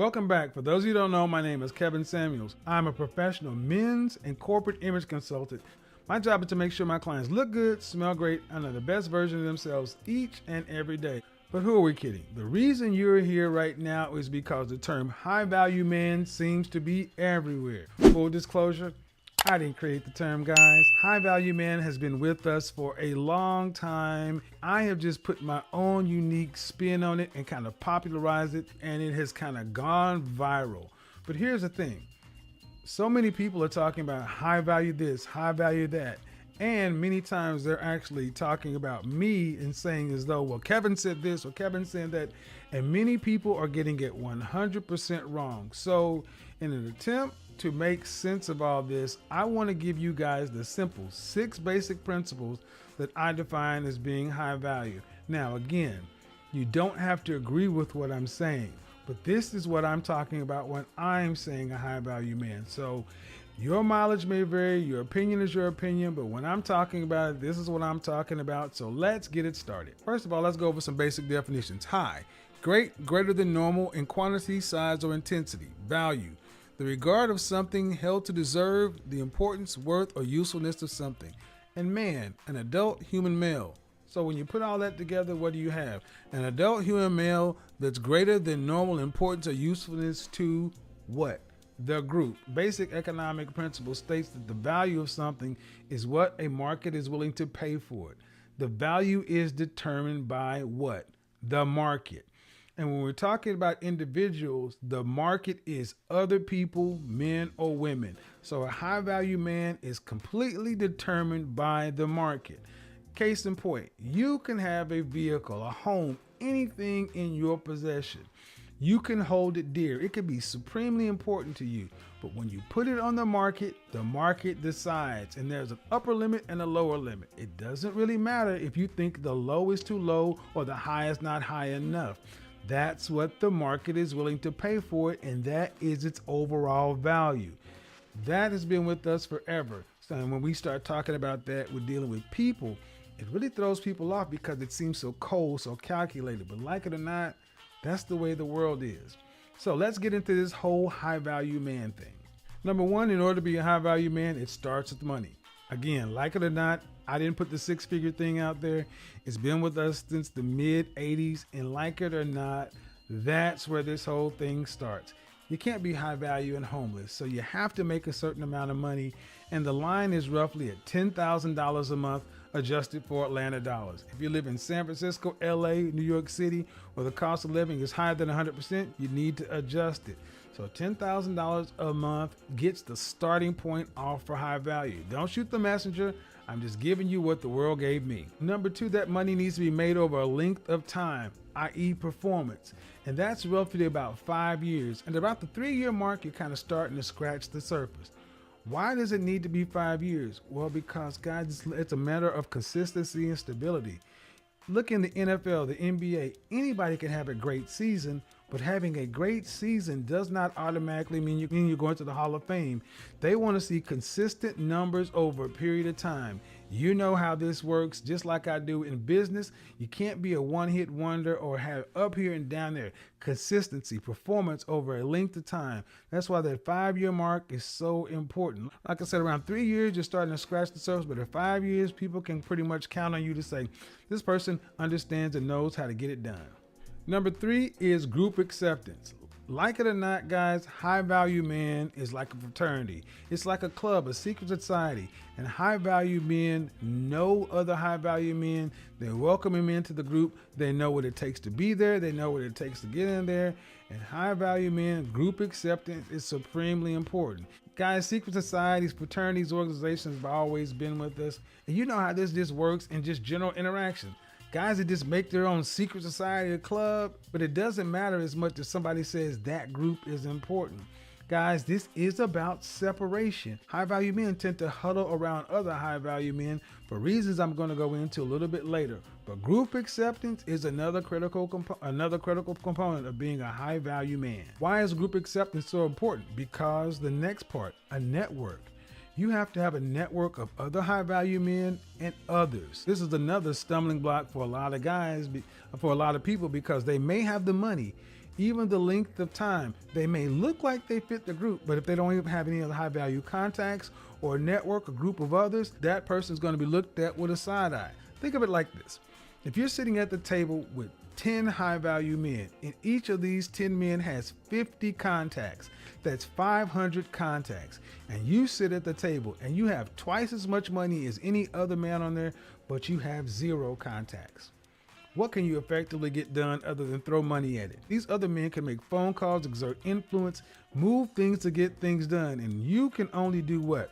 Welcome back. For those of you who don't know, my name is Kevin Samuels. I'm a professional men's and corporate image consultant. My job is to make sure my clients look good, smell great, and are the best version of themselves each and every day. But who are we kidding? The reason you're here right now is because the term high value man seems to be everywhere. Full disclosure, I didn't create the term, guys. High value man has been with us for a long time. I have just put my own unique spin on it and kind of popularized it, and it has kind of gone viral. But here's the thing. So many people are talking about high value this, high value that. And many times they're actually talking about me and saying as though, well, Kevin said this or Kevin said that. And many people are getting it 100% wrong. So in an attempt to make sense of all this, I want to give you guys the simple 6 basic principles that I define as being high value. Now, again, you don't have to agree with what I'm saying, but this is what I'm talking about when I'm saying a high value man. So your mileage may vary, your opinion is your opinion, but when I'm talking about it, this is what I'm talking about. So let's get it started. First of all, let's go over some basic definitions. High, great, greater than normal in quantity, size, or intensity. Value, the regard of something held to deserve, the importance, worth, or usefulness of something. And man, an adult human male. So when you put all that together, what do you have? An adult human male that's greater than normal importance or usefulness to what? The group. Basic economic principle states that the value of something is what a market is willing to pay for it. The value is determined by what? The market. And when we're talking about individuals, the market is other people, men or women. So a high value man is completely determined by the market. Case in point, you can have a vehicle, a home, anything in your possession. You can hold it dear. It could be supremely important to you. But when you put it on the market decides. And there's an upper limit and a lower limit. It doesn't really matter if you think the low is too low or the high is not high enough. That's what the market is willing to pay for it, and that is its overall value. That has been with us forever. So when we start talking about that, we're dealing with people. It really throws people off because it seems so cold, so calculated. But like it or not, that's the way the world is. So let's get into this whole high value man thing. Number one, in order to be a high value man, it starts with money. Again, like it or not, I didn't put the 6-figure thing out there. It's been with us since the mid 80s, and like it or not, that's where this whole thing starts. You can't be high value and homeless, so you have to make a certain amount of money, and the line is roughly at $10,000 a month adjusted for Atlanta dollars. If you live in San Francisco, LA, New York City, where the cost of living is higher than 100%, you need to adjust it. So $10,000 a month gets the starting point off for high value. Don't shoot the messenger. I'm just giving you what the world gave me. Number two, that money needs to be made over a length of time, i.e. performance. And that's roughly about 5 years. And about the 3-year mark, you're kind of starting to scratch the surface. Why does it need to be 5 years? Well, because guys, it's a matter of consistency and stability. Look in the NFL, the NBA, anybody can have a great season, but having a great season does not automatically mean you're going to the Hall of Fame. They want to see consistent numbers over a period of time. You know how this works, just like I do in business. You can't be a one-hit wonder or have up here and down there. Consistency, performance over a length of time. That's why that 5-year mark is so important. Like I said, around 3 years, you're starting to scratch the surface, but at 5 years, people can pretty much count on you to say, this person understands and knows how to get it done. Number 3 is group acceptance. Like it or not, guys, high value man is like a fraternity. It's like a club, a secret society. And high value men know other high value men. They welcome him into the group. They know what it takes to be there. They know what it takes to get in there. And high value men, group acceptance is supremely important. Guys, secret societies, fraternities, organizations have always been with us. And you know how this just works in just general interaction. Guys that just make their own secret society or club, but it doesn't matter as much as somebody says that group is important. Guys, this is about separation. High value men tend to huddle around other high value men for reasons I'm going to go into a little bit later. But group acceptance is another critical component of being a high value man. Why is group acceptance so important? Because the next part, a network. You have to have a network of other high value men and others. This is another stumbling block for a lot of guys, for a lot of people, because they may have the money. even the length of time. They may look like they fit the group, but if they don't even have any other high value contacts or network, a group of others, that person is going to be looked at with a side eye. Think of it like this. If you're sitting at the table with 10 high value men, and each of these 10 men has 50 contacts, that's 500 contacts, and you sit at the table and you have twice as much money as any other man on there, but you have 0 contacts. What can you effectively get done other than throw money at it? These other men can make phone calls, exert influence, move things to get things done. And you can only do what?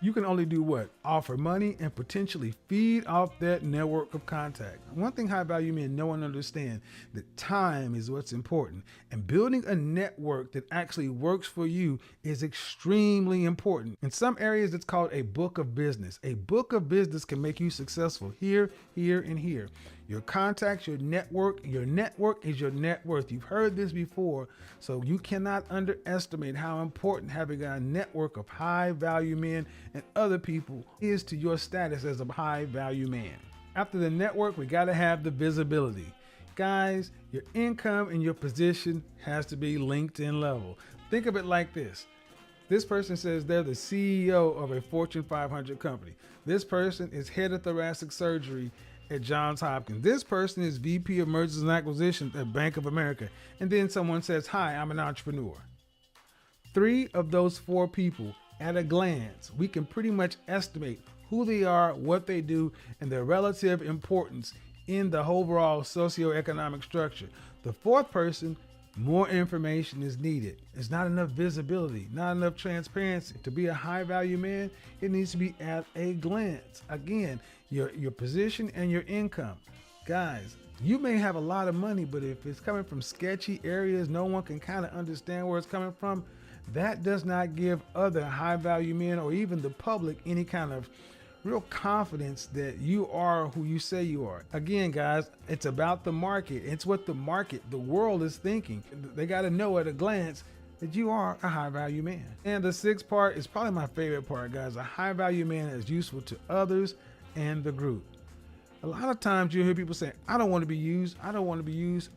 Offer money and potentially feed off that network of contact. One thing high value men know and understand, that time is what's important. And building a network that actually works for you is extremely important. In some areas, it's called a book of business. A book of business can make you successful here, here, and here. Your contacts, your network is your net worth. You've heard this before, so you cannot underestimate how important having a network of high value men and other people is to your status as a high value man. After the network, we got to have the visibility. Guys, your income and your position has to be LinkedIn level. Think of it like this. This person says they're the CEO of a Fortune 500 company. This person is head of thoracic surgery at Johns Hopkins. This person is VP of Mergers and Acquisitions at Bank of America. And then someone says, hi, I'm an entrepreneur. 3 of those 4 people, at a glance, we can pretty much estimate who they are, what they do, and their relative importance in the overall socioeconomic structure. The 4th person, more information is needed. It's not enough visibility, not enough transparency. To be a high value man, it needs to be at a glance. Again, your position and your income. Guys, you may have a lot of money, but if it's coming from sketchy areas, no one can kind of understand where it's coming from. That does not give other high value men or even the public any kind of real confidence that you are who you say you are. Again, guys, it's about the market. It's what the world is thinking. They got to know at a glance that you are a high value man. And the 6th part is probably my favorite part, guys. A high value man is useful to others and the group. A lot of times you hear people say, I don't want to be used. I don't want to be used.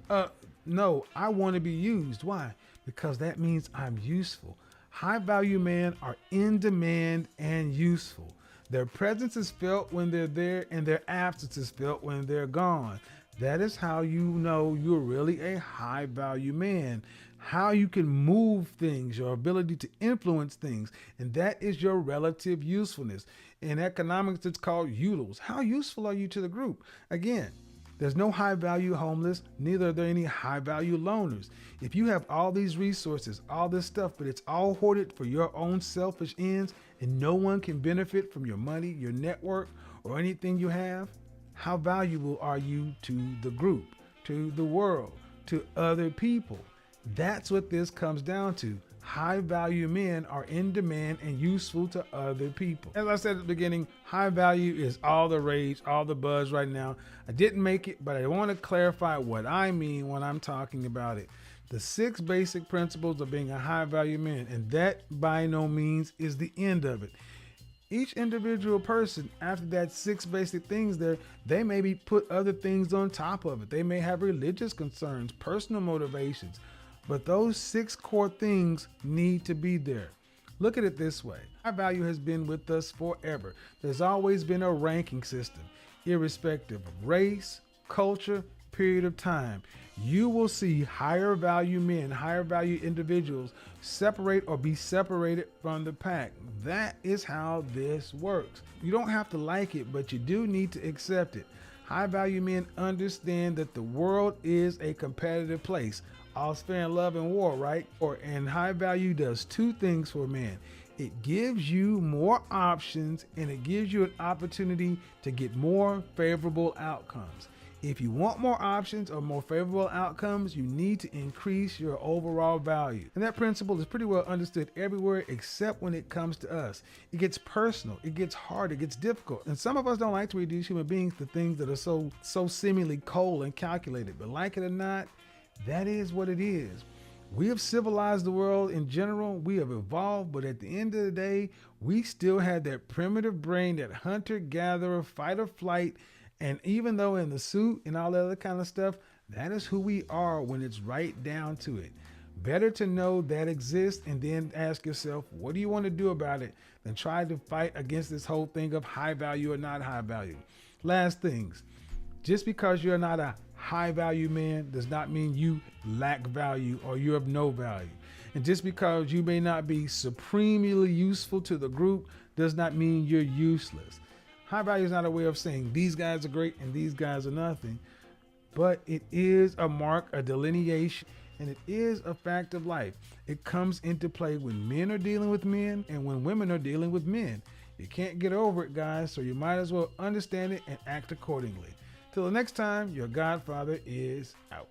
No, I want to be used. Why? Because that means I'm useful. High value men are in demand and useful. Their presence is felt when they're there, and their absence is felt when they're gone. That is how you know you're really a high value man. How you can move things, your ability to influence things, and that is your relative usefulness. In economics, it's called ULOs. How useful are you to the group? Again, there's no high value homeless, neither are there any high value loners. If you have all these resources, all this stuff, but it's all hoarded for your own selfish ends and no one can benefit from your money, your network, or anything you have, how valuable are you to the group, to the world, to other people? That's what this comes down to. High value men are in demand and useful to other people. As I said at the beginning, high value is all the rage, all the buzz right now. I didn't make it, but I want to clarify what I mean when I'm talking about it. The 6 basic principles of being a high value man, and that by no means is the end of it. Each individual person, after that 6 basic things there, they maybe put other things on top of it. They may have religious concerns, personal motivations, but those 6 core things need to be there. Look at it this way. High value has been with us forever. There's always been a ranking system, irrespective of race, culture, period of time. You will see higher value men, higher value individuals separate or be separated from the pack. That is how this works. You don't have to like it, but you do need to accept it. High value men understand that the world is a competitive place. All's fair in love and war, right? And high value does 2 things for a man. It gives you more options and it gives you an opportunity to get more favorable outcomes. If you want more options or more favorable outcomes, you need to increase your overall value. And that principle is pretty well understood everywhere except when it comes to us. It gets personal, it gets hard, it gets difficult. And some of us don't like to reduce human beings to things that are so seemingly cold and calculated. But like it or not, that is what it is. We have civilized the world in general. We have evolved, but at the end of the day, we still have that primitive brain, that hunter-gatherer, fight or flight. And even though in the suit and all that other kind of stuff, that is who we are when it's right down to it. Better to know that exists and then ask yourself, what do you want to do about it, than try to fight against this whole thing of high value or not high value. Last things, just because you're not a high value man does not mean you lack value or you're of no value. And just because you may not be supremely useful to the group does not mean you're useless. High value is not a way of saying these guys are great and these guys are nothing, but it is a mark, a delineation, and it is a fact of life. It comes into play when men are dealing with men and when women are dealing with men. You can't get over it, guys, so you might as well understand it and act accordingly. Till the next time, your Godfather is out.